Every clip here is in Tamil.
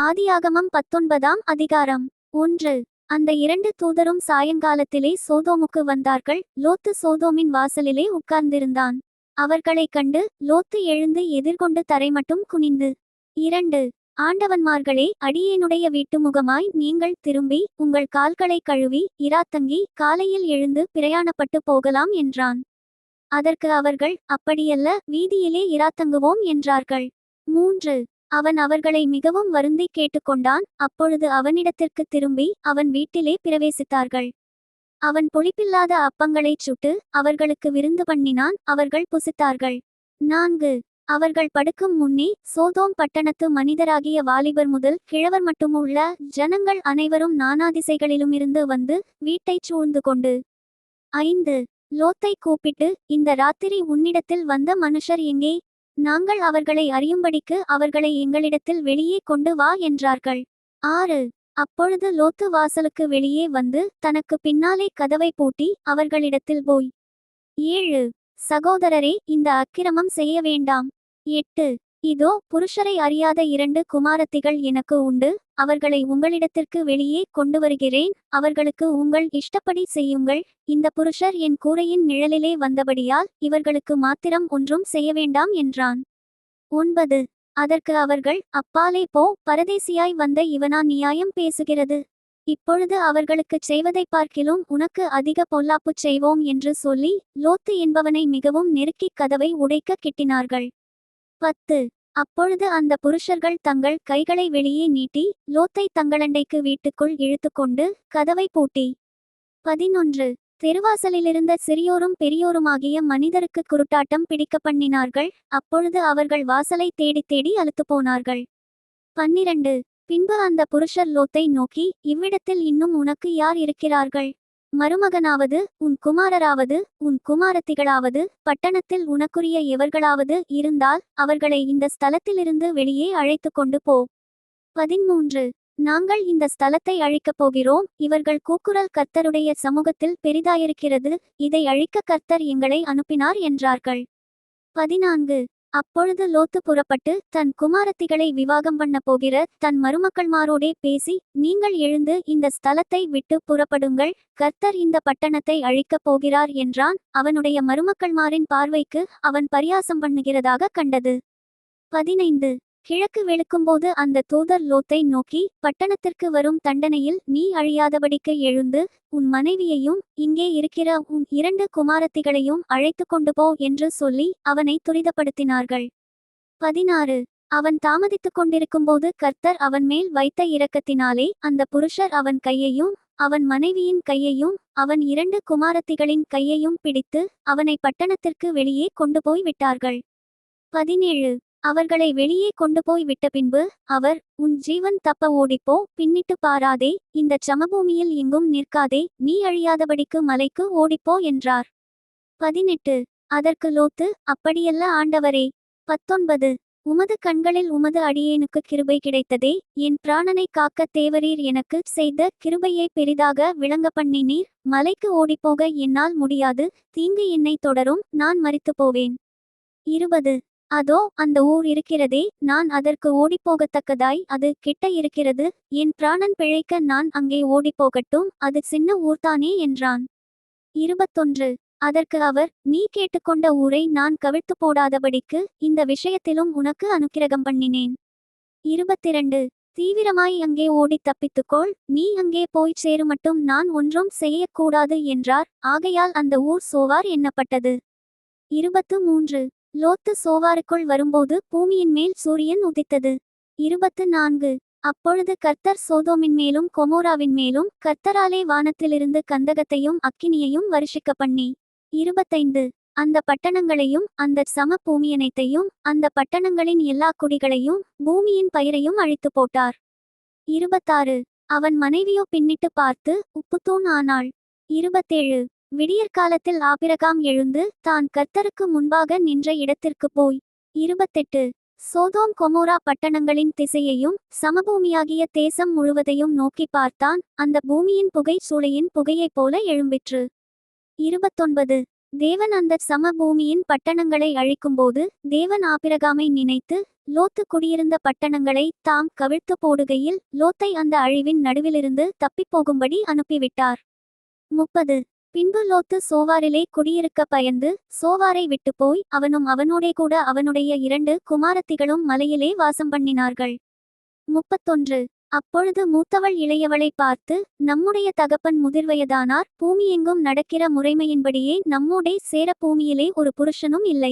ஆதியாகமம் 19ஆம் அதிகாரம் 1. அந்த 2 தூதரும் சாயங்காலத்திலே சோதோமுக்கு வந்தார்கள். லோத்து சோதோமின் வாசலிலே உட்கார்ந்திருந்தான். அவர்களைக் கண்டு லோத்து எழுந்து எதிர்கொண்டு தரைமட்டும் குனிந்து, 2. ஆண்டவன்மார்களே, அடியேனுடைய வீட்டு முகமாய் நீங்கள் திரும்பி உங்கள் கால்களை கழுவி இராத்தங்கி காலையில் எழுந்து பிரயாணப்பட்டு போகலாம் என்றான். அதற்கு அவர்கள், அப்படியல்ல, வீதியிலே இராத்தங்குவோம் என்றார்கள். 3. அவன் அவர்களை மிகவும் வருந்தி கேட்டுக்கொண்டான். அப்பொழுது அவனிடத்திற்கு திரும்பி அவன் வீட்டிலே பிரவேசித்தார்கள். அவன் புளிப்பில்லாத அப்பங்களைச் சுட்டு அவர்களுக்கு விருந்து பண்ணினான். அவர்கள் புசித்தார்கள். 4. அவர்கள் படுக்கும் முன்னே சோதோம் பட்டணத்து மனிதராகிய வாலிபர் முதல் கிழவர் மட்டுமுள்ள ஜனங்கள் அனைவரும் நானாதிசைகளிலுமிருந்து வந்து வீட்டைச் சூழ்ந்து கொண்டு, 5. லோத்தை கூப்பிட்டு, இந்த ராத்திரி உன்னிடத்தில் வந்த மனுஷர் எங்கே? நாங்கள் அவர்களை அறியும்படிக்கு அவர்களை எங்களிடத்தில் வெளியே கொண்டு வா என்றார்கள். 6. அப்பொழுது லோத்து வாசலுக்கு வெளியே வந்து தனக்கு பின்னாலே கதவை பூட்டி அவர்களிடத்தில் போய், 7. சகோதரரே, இந்த அக்கிரமம் செய்ய வேண்டாம். 8. இதோ, புருஷரை அறியாத 2 குமாரத்திகள் எனக்கு உண்டு. அவர்களை உங்களிடத்திற்கு வெளியே கொண்டு வருகிறேன். அவர்களுக்கு உங்கள் இஷ்டப்படி செய்யுங்கள். இந்த புருஷர் என் கூரையின் நிழலிலே வந்தபடியால் இவர்களுக்கு மாத்திரம் ஒன்றும் செய்ய வேண்டாம் என்றான். 9. அதற்கு அவர்கள், அப்பாலே போ, பரதேசியாய் வந்த இவனா நியாயம் பேசுகிறது? இப்பொழுது அவர்களுக்குச் செய்வதைப் பார்க்கிலும் உனக்கு அதிக பொல்லாப்புச் செய்வோம் என்று சொல்லி லோத்து என்பவனை மிகவும் நெருக்கிக் கதவை உடைக்க கிட்டினார்கள். 10. அப்பொழுது அந்த புருஷர்கள் தங்கள் கைகளை வெளியே நீட்டி லோத்தை தங்களண்டைக்கு வீட்டுக்குள் இழுத்துக்கொண்டு கதவை பூட்டி, 11. தெருவாசலிலிருந்த சிறியோரும் பெரியோருமாகிய மனிதருக்கு குருட்டாட்டம் பிடிக்க பண்ணினார்கள். அப்பொழுது அவர்கள் வாசலை தேடி தேடி அலுத்துப்போனார்கள். 12. பின்பு அந்த புருஷர் லோத்தை நோக்கி, இவ்விடத்தில் இன்னும் உனக்கு யார் இருக்கிறார்கள்? மருமகனாவது உன் குமாரராவது உன் குமாரத்திகளாவது பட்டணத்தில் உனக்குரிய எவர்களாவது இருந்தால் அவர்களை இந்த ஸ்தலத்திலிருந்து வெளியே அழைத்து கொண்டு போ. 13. நாங்கள் இந்த ஸ்தலத்தை அழிக்கப் போகிறோம். இவர்கள் கூக்குரல் கர்த்தருடைய சமூகத்தில் பெரிதாயிருக்கிறது. இதை அழிக்க கர்த்தர் எங்களை அனுப்பினார் என்றார்கள். 14. அப்பொழுது லோத்து புறப்பட்டு தன் குமாரத்திகளை விவாகம் பண்ண போகிற தன் மருமக்கள்மாரோடே பேசி, நீங்கள் எழுந்து இந்த ஸ்தலத்தை விட்டு புறப்படுங்கள். கர்த்தர் இந்த பட்டணத்தை அழிக்கப் போகிறார் என்றான். அவனுடைய மருமக்கள்மாரின் பார்வைக்கு அவன் பரியாசம் பண்ணுகிறதாக கண்டது. 15. கிழக்கு வெளுக்கும்போது அந்த தூதர் லோத்தை நோக்கி, பட்டணத்திற்கு வரும் தண்டனையில் நீ அழியாதபடிக்கு எழுந்து உன் மனைவியையும் இங்கே இருக்கிற உன் 2 குமாரத்திகளையும் அழைத்து கொண்டு போ என்று சொல்லி அவனை துரிதப்படுத்தினார்கள். 16. அவன் தாமதித்துக் கொண்டிருக்கும்போது கர்த்தர் அவன் மேல் வைத்த இரக்கத்தினாலே அந்த புருஷர் அவன் கையையும் அவன் மனைவியின் கையையும் அவன் 2 குமாரத்திகளின் கையையும் பிடித்து அவனை பட்டணத்திற்கு வெளியே கொண்டு போய் விட்டார்கள். 17. அவர்களை வெளியே கொண்டு போய் விட்ட பின்பு அவர், உன் ஜீவன் தப்ப ஓடிப்போ, பின்னிட்டு பாராதே, இந்த சமபூமியில் எங்கும் நிற்காதே, நீ அழியாதபடிக்கு மலைக்கு ஓடிப்போ என்றார். 18. அதற்கு லோத்து, அப்படியல்ல ஆண்டவரே. 19. உமது கண்களில் உமது அடியேனுக்கு கிருபை கிடைத்ததே, என் பிராணனை காக்க தேவரீர் எனக்கு செய்த கிருபையை பெரிதாக விளங்க பண்ணினீர். மலைக்கு ஓடிப்போக என்னால் முடியாது, தீங்கு என்னை தொடரும், நான் மரித்து போவேன். 20. அதோ, அந்த ஊர் இருக்கிறதே, நான் அதற்கு ஓடிப்போகத்தக்கதாய் அது கிட்ட இருக்கிறது. என் பிராணன் பிழைக்க நான் அங்கே ஓடிப்போகட்டும், அது சின்ன ஊர்தானே என்றான். 21. அதற்கு அவர், நீ கேட்டுக்கொண்ட ஊரை நான் கவிழ்த்து போடாதபடிக்கு இந்த விஷயத்திலும் உனக்கு அனுக்கிரகம் பண்ணினேன். 22. தீவிரமாய் அங்கே ஓடி தப்பித்துக்கொள், நீ அங்கே போய் சேருமட்டும் நான் ஒன்றும் செய்யக்கூடாது என்றார். ஆகையால் அந்த ஊர் சோவார் எண்ணப்பட்டது. 23. லோத்து சோவாருக்குள் வரும்போது பூமியின் மேல் சூரியன் உதித்தது. 24. அப்பொழுது கர்த்தர் சோதோமின் மேலும் கொமோராவின் மேலும் கர்த்தராலே வானத்திலிருந்து கந்தகத்தையும் அக்கினியையும் வருஷிக்க பண்ணி, 25. அந்த பட்டணங்களையும் அந்த சம பூமியனைத்தையும் அந்த பட்டணங்களின் எல்லா குடிகளையும் பூமியின் பயிரையும் அழித்து போட்டார். 26. அவன் மனைவியோ பின்னிட்டு பார்த்து உப்புத்தூண் ஆனாள். 27. விடியற்காலத்தில் ஆபிரகாம் எழுந்து தான் கர்த்தருக்கு முன்பாக நின்ற இடத்திற்கு போய், 28. சோதோம் கொமோரா பட்டணங்களின் திசையையும் சமபூமியாகிய தேசம் முழுவதையும் நோக்கி பார்த்தான். அந்த பூமியின் புகை சூளையின் புகையைப் போல எழும்பிற்று. 29. தேவன் அந்த சமபூமியின் பட்டணங்களை அழிக்கும்போது தேவன் ஆபிரகாமை நினைத்து லோத்து குடியிருந்த பட்டணங்களை தாம் கவிழ்த்து போடுகையில் லோத்தை அந்த அழிவின் நடுவிலிருந்து தப்பிப்போகும்படி அனுப்பிவிட்டார். 30. பின்பு லோத்து சோவாரிலே குடியிருக்க பயந்து சோவாரை விட்டுப்போய் அவனும் அவனோடே கூட அவனுடைய 2 குமாரத்திகளும் மலையிலே வாசம் பண்ணினார்கள். 31. அப்பொழுது மூத்தவள் இளையவளை பார்த்து, நம்முடைய தகப்பன் முதிர்வயதானார், பூமியெங்கும் நடக்கிற முறைமையின்படியே நம்மோடே சேர பூமியிலே ஒரு புருஷனும் இல்லை.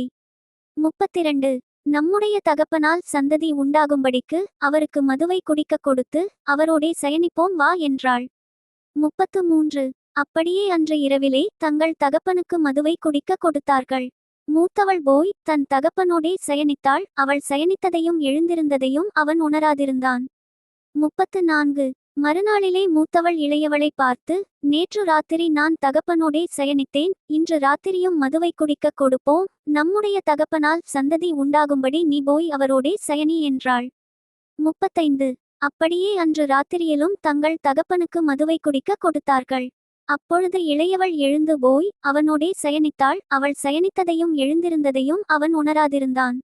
32. நம்முடைய தகப்பனால் சந்ததி உண்டாகும்படிக்கு அவருக்கு மதுவை குடிக்க கொடுத்து அவரோடே சயனிப்போம் வா என்றாள். 33. அப்படியே அன்று இரவிலே தங்கள் தகப்பனுக்கு மதுவை குடிக்க கொடுத்தார்கள். மூத்தவள் போய் தன் தகப்பனோடே சயனித்தாள். அவள் சயனித்ததையும் எழுந்திருந்ததையும் அவன் உணராதிருந்தான். 34. மறுநாளிலே மூத்தவள் இளையவளை பார்த்து, நேற்று ராத்திரி நான் தகப்பனோடே சயனித்தேன், இன்று ராத்திரியும் மதுவை குடிக்க கொடுப்போம், நம்முடைய தகப்பனால் சந்ததி உண்டாகும்படி நீ போய் அவரோடே சயனி என்றாள். 35. அப்படியே அன்று ராத்திரியிலும் தங்கள் தகப்பனுக்கு மதுவை குடிக்க கொடுத்தார்கள். அப்பொழுது இளையவள் எழுந்து போய் அவனோடே சயனித்தாள். அவள் சயனித்ததையும் எழுந்திருந்ததையும் அவன் உணராதிருந்தான்.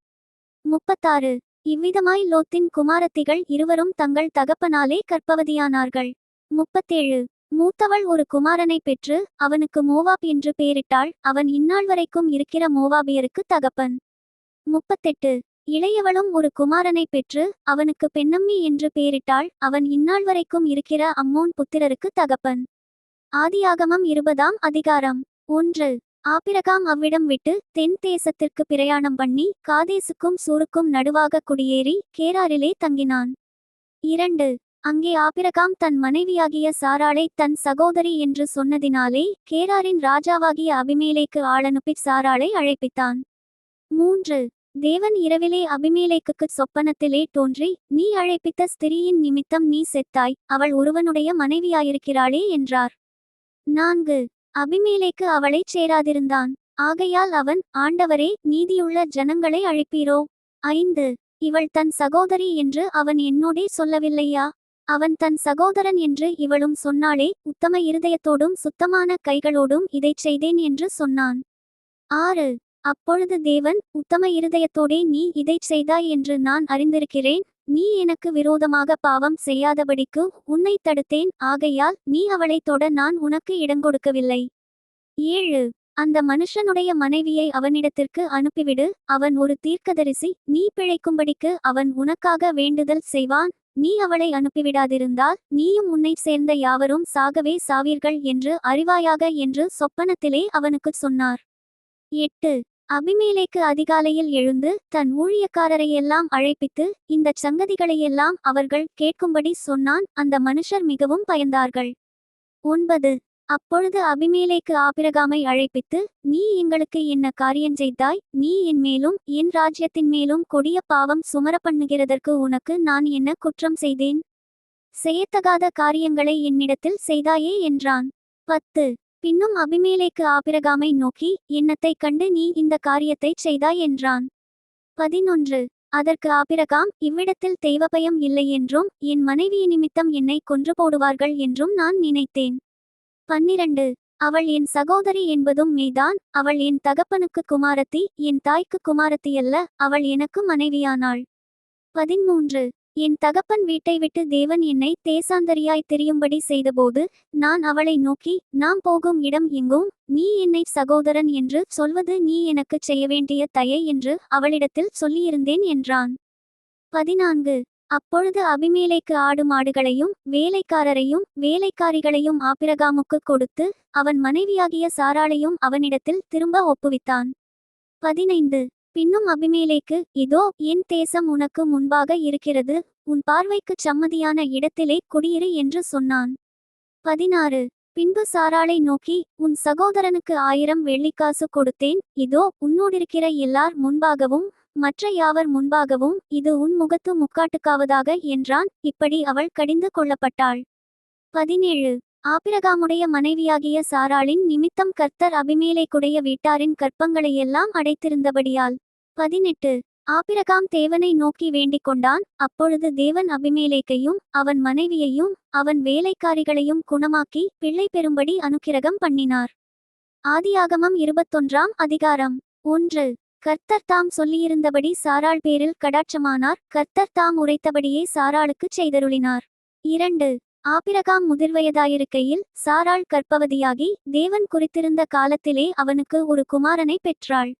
36. இவ்விதமாய் லோத்தின் குமாரத்திகள் இருவரும் தங்கள் தகப்பனாலே கர்ப்பவதியானார்கள். 37. மூத்தவள் ஒரு குமாரனை பெற்று அவனுக்கு மோவாப் என்று பெயரிட்டாள். அவன் இந்நாள் வரைக்கும் இருக்கிற மோவாபியருக்கு தகப்பன். 38. இளையவளும் ஒரு குமாரனை பெற்று அவனுக்கு பென்னம்மி என்று பெயரிட்டாள். அவன் இந்நாள் வரைக்கும் இருக்கிற அம்மோன் புத்திரருக்கு தகப்பன். ஆதியாகமம் 20ஆம் அதிகாரம். 1. ஆபிரகாம் அவ்விடம் விட்டு தென் தேசத்திற்கு பிரயாணம் பண்ணி காதேசுக்கும் சூருக்கும் நடுவாக குடியேறி கேராரிலே தங்கினான். 2. அங்கே ஆபிரகாம் தன் மனைவியாகிய சாராளை தன் சகோதரி என்று சொன்னதினாலே கேராரின் ராஜாவாகிய அபிமேலேக்கு ஆளனுப்பி சாராளை அழைப்பித்தான். 3. தேவன் இரவிலே அபிமேலேக்குக்குச் சொப்பனத்திலே தோன்றி, நீ அழைப்பித்த ஸ்திரீயின் நிமித்தம் நீ செத்தாய், அவள் ஒருவனுடைய மனைவியாயிருக்கிறாளே என்றார். 4. அபிமேலேக்கு அவளைச் சேராதிருந்தான். ஆகையால் அவன், ஆண்டவரே, நீதியுள்ள ஜனங்களை அழைப்பீரோ? 5. இவள் தன் சகோதரி என்று அவன் என்னோடே சொல்லவில்லையா? அவன் தன் சகோதரன் என்று இவளும் சொன்னாளே, உத்தம இருதயத்தோடும் சுத்தமான கைகளோடும் இதைச் செய்தேன் என்று சொன்னான். 6. அப்பொழுது தேவன், உத்தம இருதயத்தோடே நீ இதைச் செய்தாய் என்று நான் அறிந்திருக்கிறேன், நீ எனக்கு விரோதமாக பாவம் செய்யாதபடிக்கு உன்னை தடுத்தேன், ஆகையால் நீ அவளை தொட நான் உனக்கு இடங்கொடுக்கவில்லை. 7. அந்த மனுஷனுடைய மனைவியை அவனிடத்திற்கு அனுப்பிவிடு, அவன் ஒரு தீர்க்கதரிசி, நீ பிழைக்கும்படிக்கு அவன் உனக்காக வேண்டுதல் செய்வான், நீ அவளை அனுப்பிவிடாதிருந்தால் நீயும் உன்னை சேர்ந்த யாவரும் சாகவே சாவீர்கள் என்று அறிவாயாக என்று சொப்பனத்திலே அவனுக்குச் சொன்னார். 8. அபிமேலேக்கு அதிகாலையில் எழுந்து தன் ஊழியக்காரரையெல்லாம் அழைப்பித்து இந்தச் சங்கதிகளையெல்லாம் அவர்கள் கேட்கும்படி சொன்னான். அந்த மனுஷர் மிகவும் பயந்தார்கள். 9. அப்பொழுது அபிமேலேக்கு ஆபிரகாமை அழைப்பித்து, நீ எங்களுக்கு என்ன காரியஞ்செய்தாய்? நீ என் மேலும் என் ராஜ்யத்தின் மேலும் கொடிய பாவம் சுமரப்பண்ணுகிறதற்கு உனக்கு நான் என்ன குற்றம் செய்தேன்? செய்யத்தகாத காரியங்களை என்னிடத்தில் செய்தாயே என்றான். 10. பின்னும் அபிமேலேக்கு ஆபிரகாமை நோக்கி, என்னத்தைக் கண்டு நீ இந்த காரியத்தைச் செய்தாய் என்றான். 11. அதற்கு ஆபிரகாம், இவ்விடத்தில் தெய்வபயம் இல்லை என்றும் என் மனைவி நிமித்தம் என்னை கொன்று போடுவார்கள் என்றும் நான் நினைத்தேன். 12. அவள் என் சகோதரி என்பதும் மெய்தான், அவள் என் தகப்பனுக்கு குமாரத்தி, என் தாய்க்கு குமாரத்தியல்ல, அவள் எனக்கு மனைவியானாள். 13. என் தகப்பன் வீட்டை விட்டு தேவன் என்னை தேசாந்தரியாய் திரியும்படி செய்தபோது நான் அவளை நோக்கி, நாம் போகும் இடம் எங்கும் நீ என்னை சகோதரன் என்று சொல்வது நீ எனக்குச் செய்ய வேண்டிய தயை என்று அவளிடத்தில் சொல்லியிருந்தேன் என்றான். 14. அப்பொழுது அபிமேலேக்கு ஆடு மாடுகளையும் வேலைக்காரரையும் வேலைக்காரிகளையும் ஆபிரகாமுக்கு கொடுத்து அவன் மனைவியாகிய சாராளையும் அவனிடத்தில் திரும்ப ஒப்புவித்தான். 15. பின்னும் அபிமேலேக்கு, இதோ என் தேசம் உனக்கு முன்பாக இருக்கிறது, உன் பார்வைக்குச் சம்மதியான இடத்திலே குடியிரு என்று சொன்னான். 16. பின்பு சாராளை நோக்கி, உன் சகோதரனுக்கு 1000 வெள்ளிக்காசு கொடுத்தேன், இதோ உன்னோடிருக்கிற எல்லார் முன்பாகவும் மற்ற யாவர் முன்பாகவும் இது உன் முகத்து முக்காட்டுக்காவதாக என்றான். இப்படி அவள் கடிந்து கொள்ளப்பட்டாள். 17. ஆபிரகாமுடைய மனைவியாகிய சாராளின் நிமித்தம் கர்த்தர் அபிமேலேக்குடைய வீட்டாரின் கற்பங்களையெல்லாம் அடைத்திருந்தபடியால். 18. ஆபிரகாம் தேவனை நோக்கி வேண்டிக் கொண்டான். அப்பொழுது தேவன் அபிமேலேக்கையும் அவன் மனைவியையும் அவன் வேலைக்காரிகளையும் குணமாக்கி பிள்ளை பெறும்படி அனுக்கிரகம் பண்ணினார். ஆதியாகமம் 21ஆம் அதிகாரம். 1. கர்த்தர் தாம் சொல்லியிருந்தபடி சாராள் பேரில் கடாட்சமானார். கர்த்தர் தாம் உரைத்தபடியே சாராளுக்குச் செய்தருளினார். 2. ஆபிரகாம் முதிர்வயதாயிருக்கையில் சாராள் கர்ப்பவதியாகி தேவன் குறித்திருந்த காலத்திலே அவனுக்கு ஒரு குமாரனை பெற்றாள்.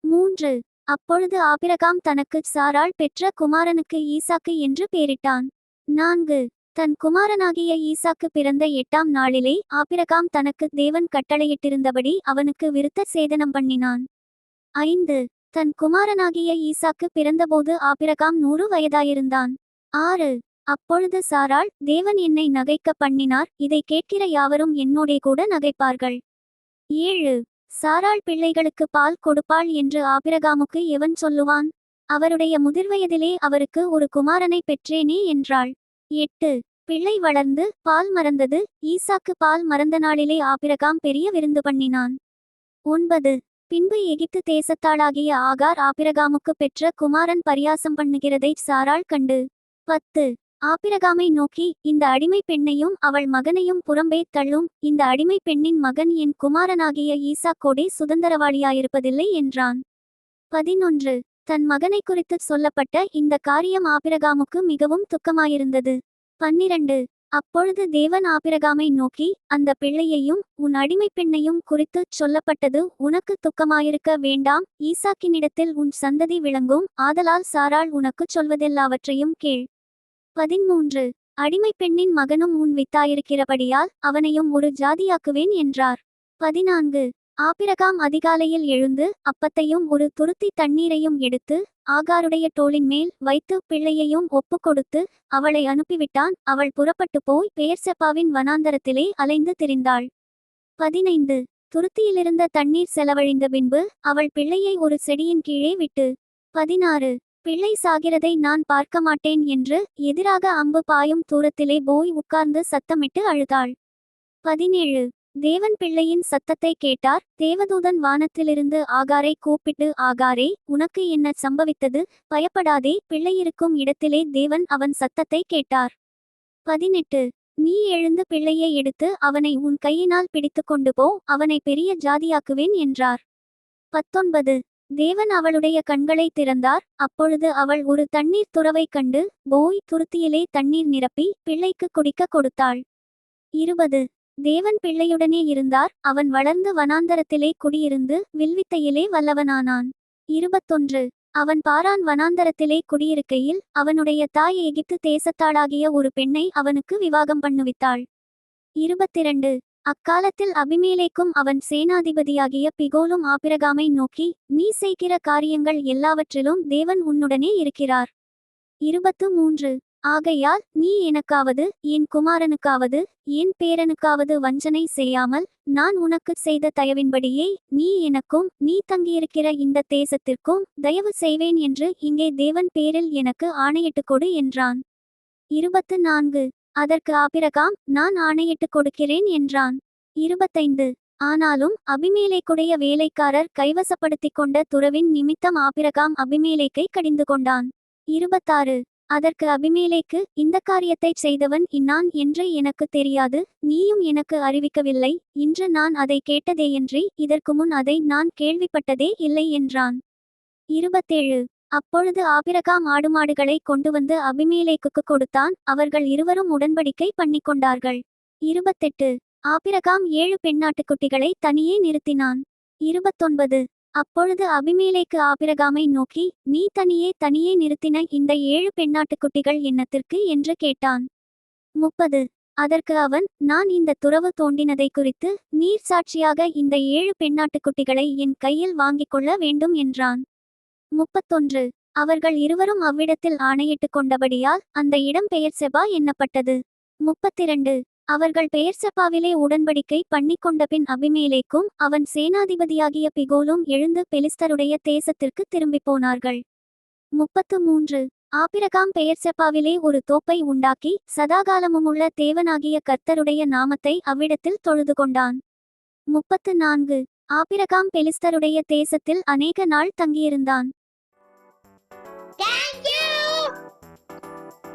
3. அப்பொழுது ஆபிரகாம் தனக்குச் சாராள் பெற்ற குமாரனுக்கு ஈசாக்கு என்று பேரிட்டான். 4. தன் குமாரனாகிய ஈசாக்கு பிறந்த 8ஆம் நாளிலே ஆபிரகாம் தனக்கு தேவன் கட்டளையிட்டிருந்தபடி அவனுக்கு விருத்த சேதனம் பண்ணினான். 5. தன் குமாரனாகிய ஈசாக்கு பிறந்தபோது ஆபிரகாம் 100 வயதாயிருந்தான். 6. அப்பொழுது சாராள், தேவன் என்னை நகைக்க பண்ணினார், இதை கேட்கிற யாவரும் என்னோடே கூட நகைப்பார்கள். 7. சாராள் பிள்ளைகளுக்கு பால் கொடுப்பாள் என்று ஆபிரகாமுக்கு எவன் சொல்லுவான்? அவருடைய முதிர்வயதிலே அவருக்கு ஒரு குமாரனை பெற்றேனே என்றாள். 8. பிள்ளை வளர்ந்து பால் மறந்தது. ஈசாக்கு பால் மறந்த நாளிலே ஆபிரகாம் பெரிய விருந்து பண்ணினான். 9. பின்பு எகிப்து தேசத்தாளாகிய ஆகார் ஆபிரகாமுக்கு பெற்ற குமாரன் பரியாசம் பண்ணுகிறதை சாராள் கண்டு 10. ஆபிரகாமை நோக்கி, இந்த அடிமை பெண்ணையும் அவள் மகனையும் புறம்பே தள்ளும், இந்த அடிமை பெண்ணின் மகன் என் குமாரனாகிய ஈசாக்கோடே சுதந்தரவாளியாயிருப்பதில்லை என்றான். 11. தன் மகனை குறித்து சொல்லப்பட்ட இந்த காரியம் ஆபிரகாமுக்கு மிகவும் துக்கமாயிருந்தது. 12. அப்பொழுது தேவன் ஆபிரகாமை நோக்கி, அந்த பிள்ளையையும் உன் அடிமை பெண்ணையும் குறித்து சொல்லப்பட்டது உனக்கு துக்கமாயிருக்க வேண்டாம், ஈசாக்கினிடத்தில் உன் சந்ததி விளங்கும், ஆதலால் சாராள் உனக்குச் சொல்வதெல்லாவற்றையும் கேள். 13. அடிமை பெண்ணின் மகனும் உன் வித்தாயிருக்கிறபடியால் அவனையும் ஒரு ஜாதியாக்குவேன் என்றார். 14. ஆபிரகாம் அதிகாலையில் எழுந்து அப்பத்தையும் ஒரு துருத்தி தண்ணீரையும் எடுத்து ஆகாருடைய தோளின் மேல் வைத்து பிள்ளையையும் ஒப்புக்கொடுத்து அவளை அனுப்பிவிட்டான். அவள் புறப்பட்டு போய் பெயர்செபாவின் வனாந்தரத்திலே அலைந்து திரிந்தாள். 15. துருத்தியிலிருந்த தண்ணீர் செலவழிந்த பின்பு அவள் பிள்ளையை ஒரு செடியின் கீழே விட்டு 16. பிள்ளை சாகிறதை நான் பார்க்க மாட்டேன் என்று எதிராக அம்பு பாயும் தூரத்திலே போய் உட்கார்ந்து சத்தமிட்டு அழுதாள். 17. தேவன் பிள்ளையின் சத்தத்தை கேட்டார். தேவதூதன் வானத்திலிருந்து ஆகாரை கூப்பிட்டு, ஆகாரே, உனக்கு என்ன சம்பவித்தது? பயப்படாதே, பிள்ளையிருக்கும் இடத்திலே தேவன் அவன் சத்தத்தை கேட்டார். 18. நீ எழுந்து பிள்ளையை எடுத்து அவனை உன் கையினால் பிடித்து கொண்டு போ, அவனை பெரிய ஜாதியாக்குவேன் என்றார். 19. தேவன் அவளுடைய கண்களை திறந்தார். அப்பொழுது அவள் ஒரு தண்ணீர் துறவை கண்டு போய் துருத்தியிலே தண்ணீர் நிரப்பி பிள்ளைக்கு குடிக்க கொடுத்தாள். 20. தேவன் பிள்ளையுடனே இருந்தார். அவன் வளர்ந்து வனாந்தரத்திலே குடியிருந்து வில்வித்தையிலே வல்லவனானான். 21. அவன் பாரான் வனாந்தரத்திலே குடியிருக்கையில் அவனுடைய தாய் எகிப்து தேசத்தாளாகிய ஒரு பெண்ணை அவனுக்கு விவாகம் பண்ணுவித்தாள். 22. அக்காலத்தில் அபிமெலேக்கும் அவன் சேனாதிபதியாகிய பிகோலும் ஆபிரகாமை நோக்கி, நீ செய்கிற காரியங்கள் எல்லாவற்றிலும் தேவன் உன்னுடனே இருக்கிறார். 23. ஆகையால் நீ எனக்காவது என் குமாரனுக்காவது என் பேரனுக்காவது வஞ்சனை செய்யாமல் நான் உனக்கு செய்த தயவின்படியே நீ எனக்கும் நீ தங்கியிருக்கிற இந்த தேசத்திற்கும் தயவு செய்வேன் என்று இங்கே தேவன் பேரில் எனக்கு ஆணையிட்டுக் கொடு என்றான். 24. அதற்கு ஆபிரகாம், நான் ஆணையிட்டுக் கொடுக்கிறேன் என்றான். 25. ஆனாலும் அபிமெலேக்குடைய வேலைக்காரர் கைவசப்படுத்திக் கொண்ட துறவின் நிமித்தம் ஆபிரகாம் அபிமெலேக்கை கடிந்து கொண்டான். 26. அதற்கு அபிமெலேக்கு, இந்த காரியத்தைச் செய்தவன் இன்னான் என்று எனக்கு தெரியாது, நீயும் எனக்கு அறிவிக்கவில்லை, இன்று நான் அதை கேட்டதேயன்றி இதற்கு முன் அதை நான் கேள்விப்பட்டதே இல்லை என்றான். 27. அப்பொழுது ஆபிரகாம் ஆடுமாடுகளை கொண்டு வந்து அபிமெலேக்குக்கு கொடுத்தான். அவர்கள் இருவரும் உடன்படிக்கை பண்ணிக்கொண்டார்கள். 28. ஆபிரகாம் 7 பெண்ணாட்டுக்குட்டிகளை தனியே நிறுத்தினான். 29. அப்பொழுது அபிமெலேக்கு ஆபிரகாமை நோக்கி, நீ தனியே நிறுத்தின இந்த 7 பெண்ணாட்டுக்குட்டிகள் என்னத்திற்கு என்று கேட்டான். 30. அதற்கு அவன், நான் இந்த துறவு தோண்டினதை குறித்து நீர் சாட்சியாக இந்த 7 பெண்ணாட்டுக்குட்டிகளை என் கையில் வாங்கிக் கொள்ள வேண்டும் என்றான். 31. அவர்கள் இருவரும் அவ்விடத்தில் ஆணையிட்டுக் கொண்டபடியால் அந்த இடம் பெயர்செபா எண்ணப்பட்டது. 32. அவர்கள் பெயர்செபாவிலே உடன்படிக்கை பண்ணிக்கொண்டபின் அபிமெலேக்கும் அவன் சேனாதிபதியாகிய பிகோலும் எழுந்து பெலிஸ்தருடைய தேசத்திற்கு திரும்பிப் போனார்கள். 33. ஆபிரகாம் பெயர்செபாவிலே ஒரு தோப்பை உண்டாக்கி சதாகாலமுமுள்ள தேவனாகிய கர்த்தருடைய நாமத்தை அவ்விடத்தில் தொழுது கொண்டான். 34. ஆபிரகாம் பெலிஸ்தருடைய தேசத்தில் அநேக நாள் தங்கியிருந்தான். Thank you.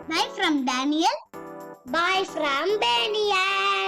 Bye from Daniel. Bye from Daniel.